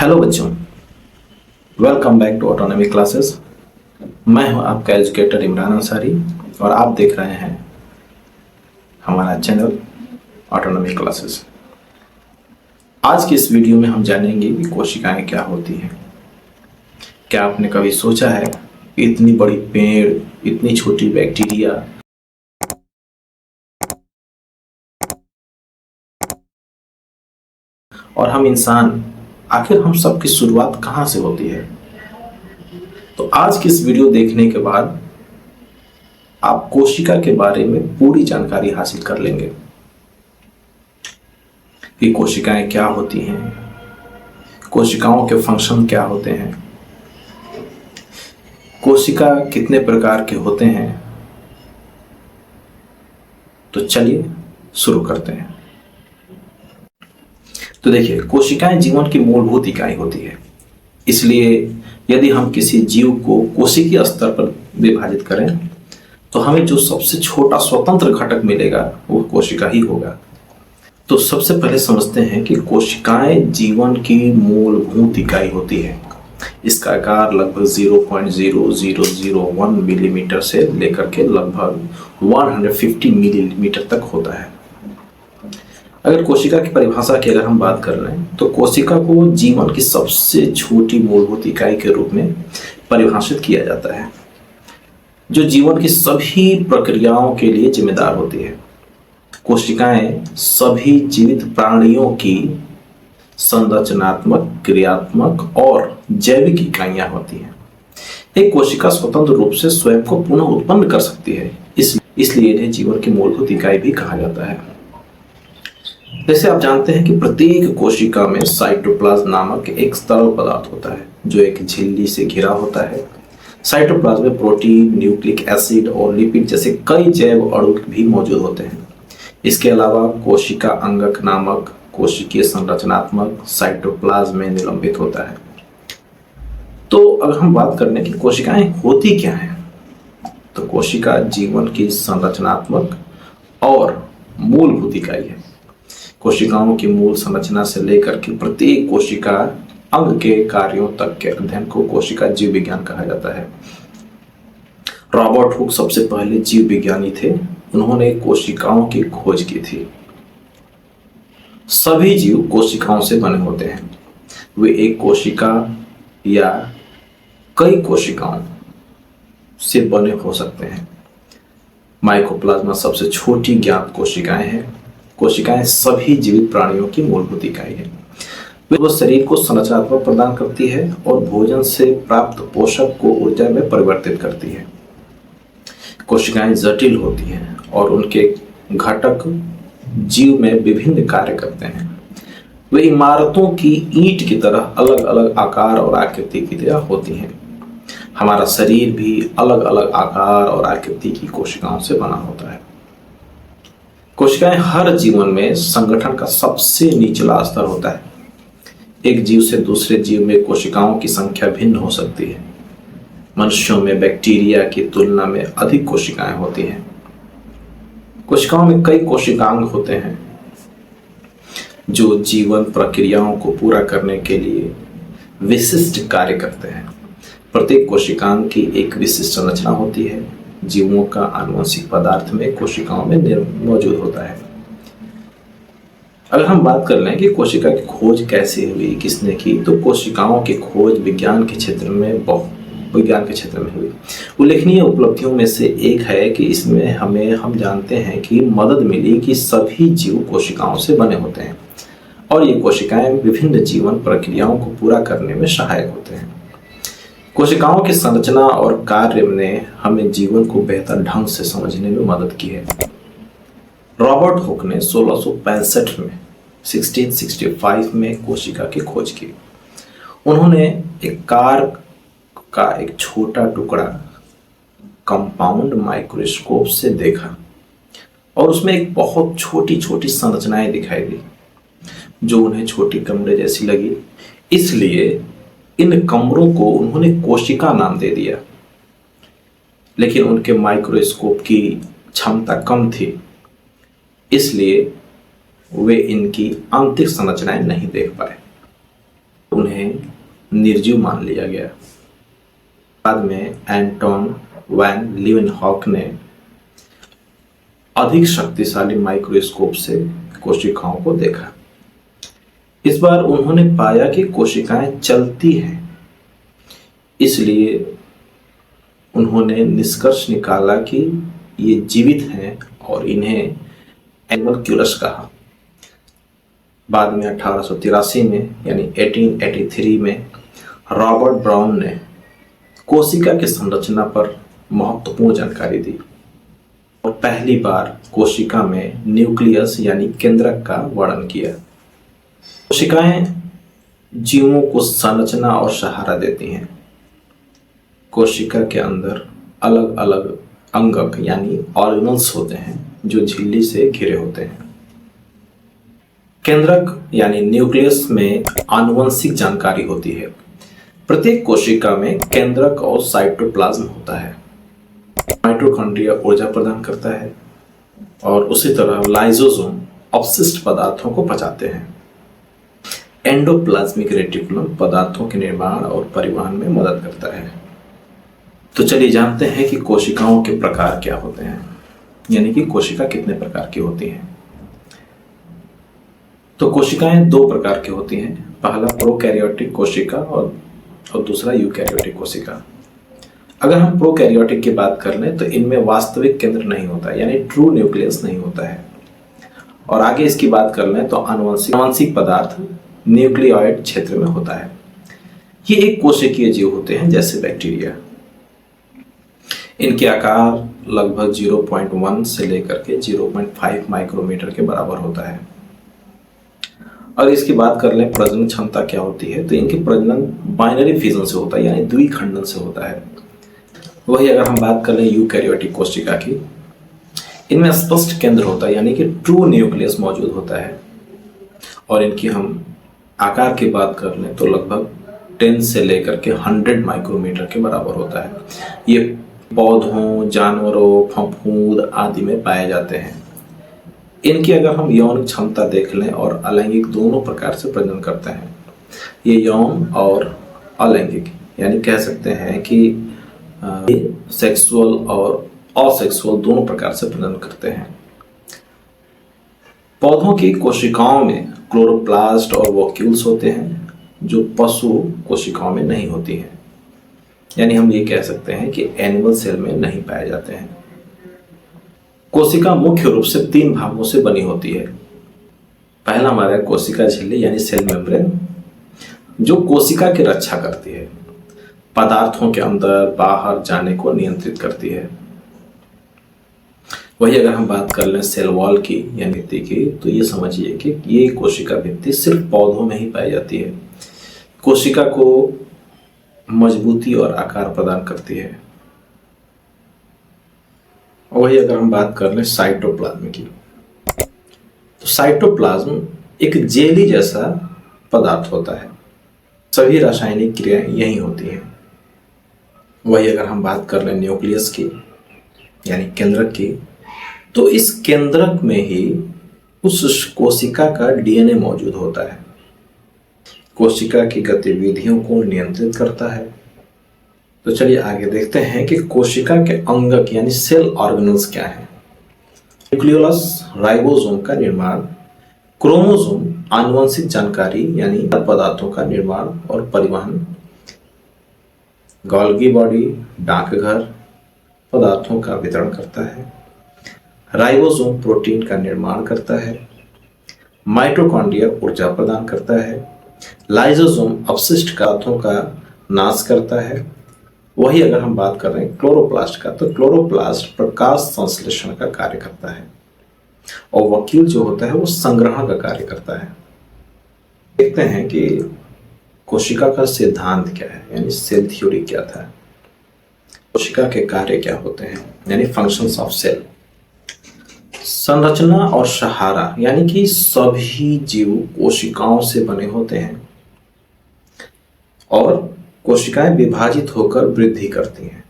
Hello बच्चों, welcome back to autonomy classes. मैं हूं आपका एजुकेटर इमरान अंसारी और आप देख रहे हैं हमारा चैनल ऑटोनॉमी क्लासेस। आज की इस वीडियो में हम जानेंगे कि कोशिकाएं क्या होती हैं। क्या आपने कभी सोचा है कि इतनी बड़ी पेड़, इतनी छोटी बैक्टीरिया और हम इंसान, आखिर हम सब की शुरुआत कहाँ से होती है? तो आज की इस वीडियो देखने के बाद आप कोशिका के बारे में पूरी जानकारी हासिल कर लेंगे कि कोशिकाएं क्या होती हैं, कोशिकाओं के फंक्शन क्या होते हैं, कोशिका कितने प्रकार के होते हैं। तो चलिए शुरू करते हैं। तो देखिए, कोशिकाएं जीवन की मूलभूत इकाई होती है। इसलिए यदि हम किसी जीव को कोशिकीय स्तर पर विभाजित करें तो हमें जो सबसे छोटा स्वतंत्र घटक मिलेगा वो कोशिका ही होगा। तो सबसे पहले समझते हैं कि कोशिकाएं जीवन की मूलभूत इकाई होती है। इसका आकार लगभग 0.0001 मिलीमीटर से लेकर के लगभग 150 मिलीमीटर तक होता है। अगर कोशिका की परिभाषा की अगर हम बात कर रहे हैं तो कोशिका को जीवन की सबसे छोटी मूलभूत इकाई के रूप में परिभाषित किया जाता है, जो जीवन की सभी प्रक्रियाओं के लिए जिम्मेदार होती है। कोशिकाएं सभी जीवित प्राणियों की संरचनात्मक, क्रियात्मक और जैविक इकाइयां होती हैं। एक कोशिका स्वतंत्र रूप से स्वयं को पुनः उत्पन्न कर सकती है, इसलिए इन्हें जीवन की मूलभूत इकाई भी कहा जाता है। जैसे आप जानते हैं कि प्रत्येक कोशिका में साइटोप्लाज्म नामक एक तरल पदार्थ होता है जो एक झिल्ली से घिरा होता है। साइटोप्लाज्म में प्रोटीन, न्यूक्लिक एसिड और लिपिड जैसे कई जैव अणु भी मौजूद होते हैं। इसके अलावा कोशिका अंगक नामक कोशिकीय संरचनात्मक साइटोप्लाज्म में निलंबित होता है। तो अगर हम बात करें कि कोशिकाएं होती क्या हैं, तो कोशिका जीवन की संरचनात्मक और मूलभूत इकाई है। कोशिकाओं की मूल संरचना से लेकर के प्रत्येक कोशिका अंग के कार्यों तक के अध्ययन को कोशिका जीव विज्ञान कहा जाता है। रॉबर्ट हुक सबसे पहले जीव विज्ञानी थे। उन्होंने कोशिकाओं की खोज की थी। सभी जीव कोशिकाओं से बने होते हैं। वे एक कोशिका या कई कोशिकाओं से बने हो सकते हैं। माइकोप्लाज्मा सबसे छोटी ज्ञात कोशिकाएं हैं। कोशिकाएं सभी जीवित प्राणियों की मूलभूत इकाई है। वे शरीर को संरचनात्मक प्रदान करती है और भोजन से प्राप्त पोषक को ऊर्जा में परिवर्तित करती है। कोशिकाएं जटिल होती हैं और उनके घटक जीव में विभिन्न कार्य करते हैं। वे इमारतों की ईंट की तरह अलग अलग आकार और आकृति की तरह होती हैं। हमारा शरीर भी अलग अलग आकार और आकृति की कोशिकाओं से बना होता है। कोशिकाएं हर जीवन में संगठन का सबसे निचला स्तर होता है। एक जीव से दूसरे जीव में कोशिकाओं की संख्या भिन्न हो सकती है। मनुष्यों में बैक्टीरिया की तुलना में अधिक कोशिकाएं होती हैं। कोशिकाओं में कई कोशिकांग होते हैं जो जीवन प्रक्रियाओं को पूरा करने के लिए विशिष्ट कार्य करते हैं। प्रत्येक कोशिकांग की एक विशिष्ट संरचना होती है। जीवों का आनुवंशिक पदार्थ में कोशिकाओं में मौजूद होता है। अगर हम बात कर लें कि कोशिका की खोज कैसे हुई, किसने की, तो कोशिकाओं की खोज विज्ञान के क्षेत्र में हुई। उल्लेखनीय उपलब्धियों में से एक है कि इसमें हम जानते हैं कि मदद मिली कि सभी जीव कोशिकाओं से बने होते हैं और ये कोशिकाएं विभिन्न जीवन प्रक्रियाओं को पूरा करने में सहायक होते हैं। कोशिकाओं की संरचना और कार्य ने हमें जीवन को बेहतर ढंग से समझने में मदद की है। रॉबर्ट हुक ने 1665 में कोशिका की खोज की। उन्होंने एक कार का एक छोटा टुकड़ा कंपाउंड माइक्रोस्कोप से देखा और उसमें एक बहुत छोटी छोटी संरचनाएं दिखाई दी जो उन्हें छोटी कमरे जैसी लगी। इसलिए इन कमरों को उन्होंने कोशिका नाम दे दिया। लेकिन उनके माइक्रोस्कोप की क्षमता कम थी, इसलिए वे इनकी आंतरिक संरचनाएं नहीं देख पाए। उन्हें निर्जीव मान लिया गया। बाद में एंटोन वैन लीeuwenhoek ने अधिक शक्तिशाली माइक्रोस्कोप से कोशिकाओं को देखा। इस बार उन्होंने पाया कि कोशिकाएं चलती हैं, इसलिए उन्होंने निष्कर्ष निकाला कि ये जीवित हैं और इन्हें एनिमलक्यूलस कहा। बाद में 1883 में यानी 1883 में रॉबर्ट ब्राउन ने कोशिका की संरचना पर महत्वपूर्ण जानकारी दी और पहली बार कोशिका में न्यूक्लियस यानी केंद्रक का वर्णन किया। कोशिकाएं जीवों को संरचना और सहारा देती हैं। कोशिका के अंदर अलग अलग अंगक यानी ऑर्गेनल्स होते हैं जो झिल्ली से घिरे होते हैं। केंद्रक यानी न्यूक्लियस में आनुवंशिक जानकारी होती है। प्रत्येक कोशिका में केंद्रक और साइटोप्लाज्म होता है। माइटोकॉन्ड्रिया ऊर्जा प्रदान करता है और उसी तरह लाइसोसोम अपशिष्ट पदार्थों को पचाते हैं। एंडोप्लाज्मिक रेटिकुलम पदार्थों के निर्माण और परिवहन में मदद करता है। तो चलिए जानते हैं कि कोशिकाओं के प्रकार क्या होते हैं, यानी कि कोशिका कितने प्रकार की होती हैं। तो कोशिकाएं दो प्रकार की होती हैं। पहला प्रोकैरियोटिक कोशिका और दूसरा यूकैरियोटिक कोशिका। अगर हम प्रोकैरियोटिक की बात कर लें तो इनमें वास्तविक केंद्र नहीं होता, यानी ट्रू न्यूक्लियस नहीं होता है। और आगे इसकी बात कर लें तो आनुवंशिक पदार्थ न्यूक्लियोइड क्षेत्र में होता है। ये एक कोशिकीय जीव होते हैं जैसे बैक्टीरिया। इनके आकार लगभग 0.1 से लेकर के 0.5 माइक्रोमीटर के बराबर होता है। और इसकी बात कर लें प्रजनन क्षमता क्या होती है, तो इनके प्रजनन बाइनरी फिजन से होता है, यानी द्विखंडन से होता है। वही अगर हम बात कर लें यूकैरियोटिक कोशिका की, इनमें स्पष्ट केंद्र होता है, यानी कि ट्रू न्यूक्लियस मौजूद होता है। और इनकी हम आकार की बात कर लें तो लगभग 10 से लेकर के 100 माइक्रोमीटर के बराबर होता है। ये पौधों, जानवरों, फफूंद आदि में पाए जाते हैं। इनकी अगर हम यौन क्षमता देख लें और अलैंगिक दोनों प्रकार से प्रजनन करते हैं। ये यौन और अलैंगिक यानी कह सकते हैं कि सेक्सुअल और असेक्सुअल दोनों प्रकार से प्रजनन करते हैं। पौधों की कोशिकाओं में क्लोरोप्लास्ट और वॉक्यूल्स होते हैं जो पशु कोशिकाओं में नहीं होती हैं, यानी हम ये कह सकते हैं कि एनिमल सेल में नहीं पाए जाते हैं। कोशिका मुख्य रूप से 3 भागों से बनी होती है। पहला हमारा कोशिका झिल्ली यानी सेल मेम्ब्रेन, जो कोशिका की रक्षा करती है, पदार्थों के अंदर बाहर जाने को नियंत्रित करती है। वही अगर हम बात कर लें सेल वॉल की यानी भित्ति की, तो ये समझिए कि ये कोशिका भित्ति सिर्फ पौधों में ही पाई जाती है। कोशिका को मजबूती और आकार प्रदान करती है। वही अगर हम बात कर लें साइटोप्लाज्म की, तो साइटोप्लाज्म एक जेली जैसा पदार्थ होता है। सभी रासायनिक क्रियाएं यही होती हैं। वही अगर हम बात कर लें न्यूक्लियस की यानी केंद्रक की, तो इस केंद्रक में ही उस कोशिका का डीएनए मौजूद होता है। कोशिका की गतिविधियों को नियंत्रित करता है। तो चलिए आगे देखते हैं कि कोशिका के अंगक यानी सेल ऑर्गेनल्स क्या हैं। न्यूक्लियोलस राइबोसोम का निर्माण, क्रोमोसोम आनुवंशिक जानकारी यानी पदार्थों का निर्माण और परिवहन, गोल्गी बॉडी डाकघर पदार्थों का वितरण करता है, राइबोसोम प्रोटीन का निर्माण करता है, माइटोकॉन्ड्रिया ऊर्जा प्रदान करता है, लाइसोसोम अपशिष्ट पदार्थों का नाश करता है। वही अगर हम बात कर रहे हैं क्लोरोप्लास्ट का, तो क्लोरोप्लास्ट प्रकाश संश्लेषण का कार्य करता है और वकील जो होता है वो संग्रहण का कार्य करता है। देखते हैं कि कोशिका का सिद्धांत क्या है, यानी सेल थ्योरी क्या था। कोशिका के कार्य क्या होते हैं, यानी फंक्शंस ऑफ सेल। संरचना और सहारा, यानी कि सभी जीव कोशिकाओं से बने होते हैं और कोशिकाएं विभाजित होकर वृद्धि करती हैं।